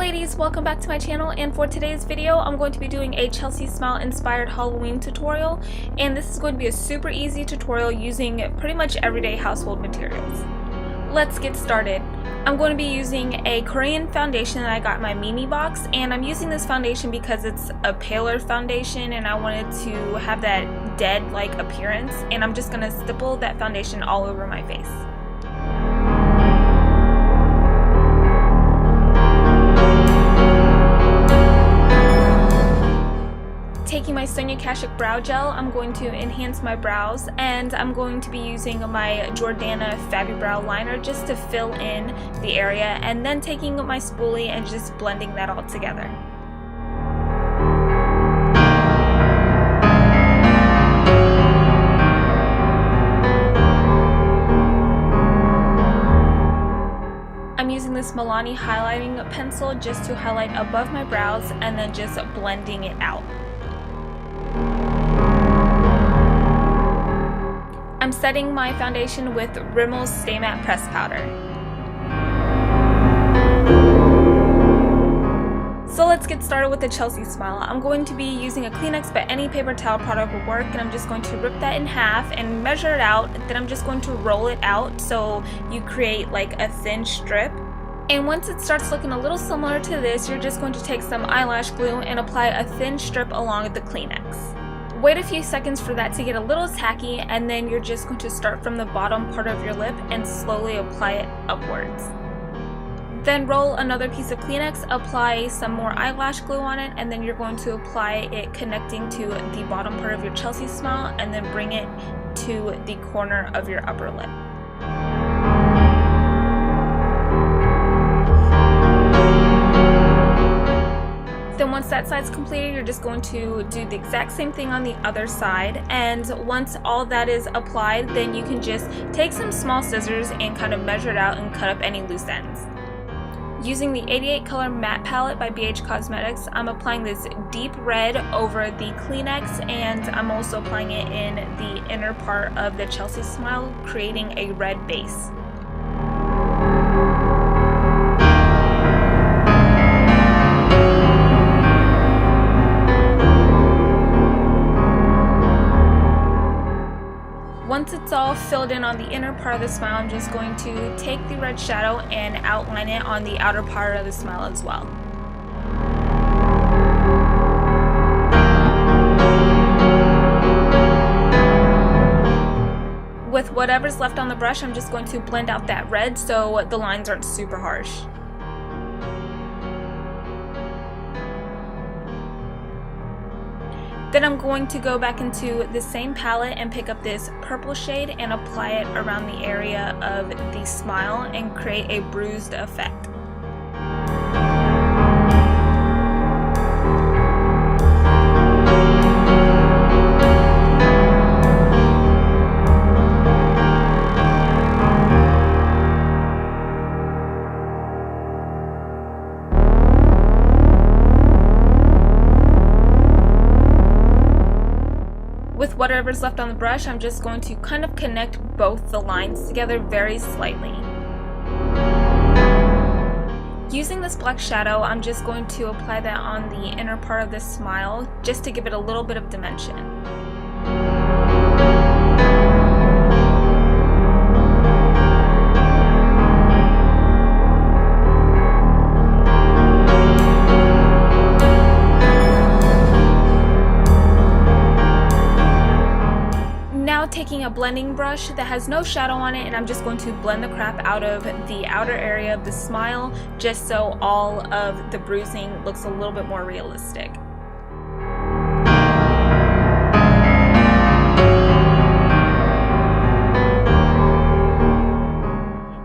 ladies, welcome back to my channel, and for today's video I'm going to be doing a Chelsea Smile inspired Halloween tutorial, and this is going to be a super easy tutorial using pretty much everyday household materials. Let's get started. I'm going to be using a Korean foundation that I got in my Mimi box, and I'm using this foundation because it's a paler foundation and I wanted to have that dead-like appearance, and I'm just going to stipple that foundation all over my face. Taking my Sonia Kashuk brow gel, I'm going to enhance my brows, and I'm going to be using my Jordana Fabibrow liner just to fill in the area, and then taking my spoolie and just blending that all together. I'm using this Milani highlighting pencil just to highlight above my brows and then just blending it out. I'm setting my foundation with Rimmel's Stay Matte Press Powder. So let's get started with the Chelsea Smile. I'm going to be using a Kleenex, but any paper towel product will work, and I'm just going to rip that in half and measure it out. Then I'm just going to roll it out so you create like a thin strip. And once it starts looking a little similar to this, you're just going to take some eyelash glue and apply a thin strip along with the Kleenex. Wait a few seconds for that to get a little tacky, and then you're just going to start from the bottom part of your lip and slowly apply it upwards. Then roll another piece of Kleenex, apply some more eyelash glue on it, and then you're going to apply it connecting to the bottom part of your Chelsea Smile, and then bring it to the corner of your upper lip. Then once that side's completed, you're just going to do the exact same thing on the other side, and once all that is applied, then you can just take some small scissors and kind of measure it out and cut up any loose ends. Using the 88 color matte palette by BH Cosmetics, I'm applying this deep red over the Kleenex, and I'm also applying it in the inner part of the Chelsea Smile, creating a red base. Once it's all filled in on the inner part of the smile, I'm just going to take the red shadow and outline it on the outer part of the smile as well. With whatever's left on the brush, I'm just going to blend out that red so the lines aren't super harsh. Then I'm going to go back into the same palette and pick up this purple shade and apply it around the area of the smile and create a bruised effect. With whatever's left on the brush, I'm just going to kind of connect both the lines together very slightly. Using this black shadow, I'm just going to apply that on the inner part of the smile just to give it a little bit of dimension. Taking a blending brush that has no shadow on it, and I'm just going to blend the crap out of the outer area of the smile just so all of the bruising looks a little bit more realistic.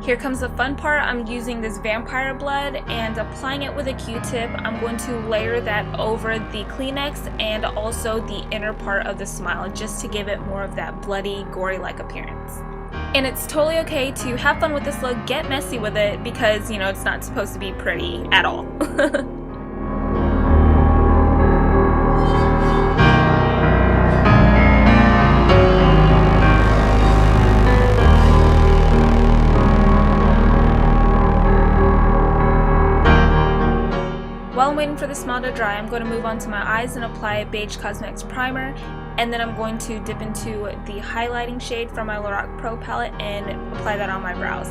Here comes the fun part. I'm using this vampire blood and applying it with a Q-tip. I'm going to layer that over the Kleenex and also the inner part of the smile just to give it more of that bloody, gory-like appearance. And it's totally okay to have fun with this look, get messy with it, because, you know, it's not supposed to be pretty at all. While I'm waiting for the smile to dry, I'm going to move on to my eyes and apply a Beige Cosmetics primer, and then I'm going to dip into the highlighting shade from my Lorac Pro palette and apply that on my brows.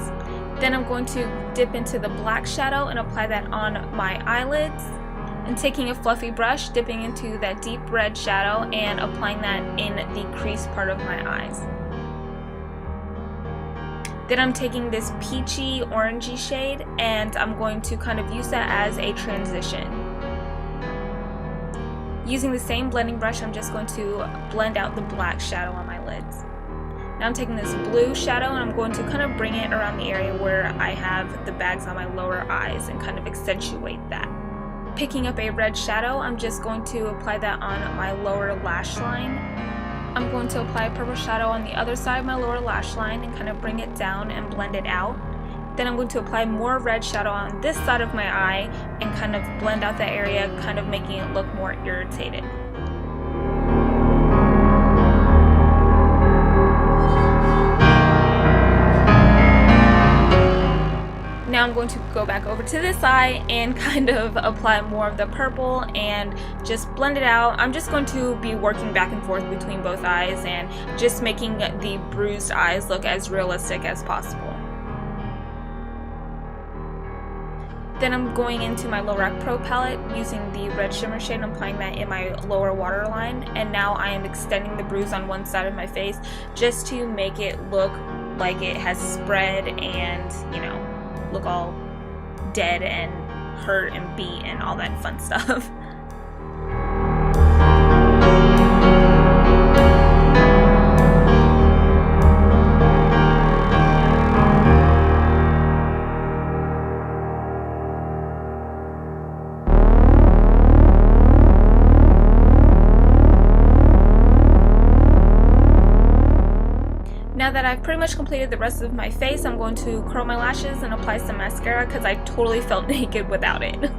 Then I'm going to dip into the black shadow and apply that on my eyelids, and taking a fluffy brush, dipping into that deep red shadow and applying that in the crease part of my eyes. Then I'm taking this peachy orangey shade and I'm going to kind of use that as a transition. Using the same blending brush, I'm just going to blend out the black shadow on my lids. Now I'm taking this blue shadow and I'm going to kind of bring it around the area where I have the bags on my lower eyes and kind of accentuate that. Picking up a red shadow, I'm just going to apply that on my lower lash line. I'm going to apply a purple shadow on the other side of my lower lash line and kind of bring it down and blend it out. Then I'm going to apply more red shadow on this side of my eye and kind of blend out that area, kind of making it look more irritated. Now I'm going to go back over to this eye and kind of apply more of the purple and just blend it out. I'm just going to be working back and forth between both eyes and just making the bruised eyes look as realistic as possible. Then I'm going into my Lorac Pro palette using the red shimmer shade and applying that in my lower waterline, and now I am extending the bruise on one side of my face just to make it look like it has spread and, you know, look all dead and hurt and beat and all that fun stuff. Now that I've pretty much completed the rest of my face, I'm going to curl my lashes and apply some mascara because I totally felt naked without it.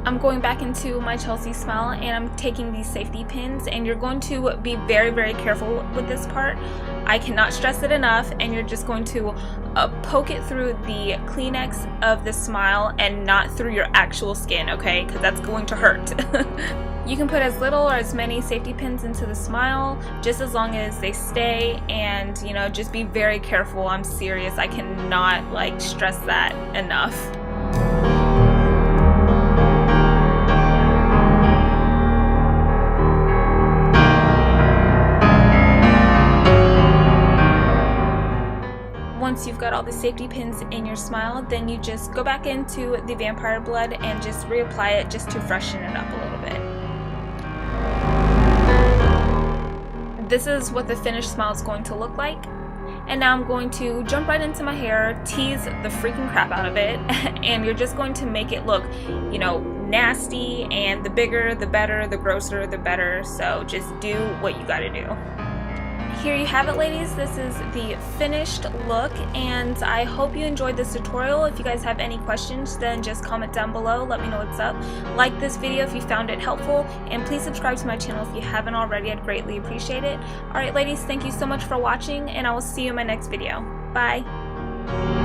I'm going back into my Chelsea smile and I'm taking these safety pins, and you're going to be very, very careful with this part. I cannot stress it enough, and you're just going to poke it through the Kleenex of the smile and not through your actual skin, okay? Because that's going to hurt. You can put as little or as many safety pins into the smile, just as long as they stay, and, you know, just be very careful. I'm serious, I cannot like stress that enough. Once you've got all the safety pins in your smile, then you just go back into the Vampire Blood and just reapply it just to freshen it up a little bit. This is what the finished smile is going to look like. And now I'm going to jump right into my hair, tease the freaking crap out of it, and you're just going to make it look, you know, nasty, and the bigger the better, the grosser the better, so just do what you gotta do. Here you have it, ladies. This is the finished look, and I hope you enjoyed this tutorial. If you guys have any questions, then just comment down below, let me know what's up. Like this video if you found it helpful, and please subscribe to my channel if you haven't already. I'd greatly appreciate it. Alright ladies, thank you so much for watching, and I will see you in my next video. Bye!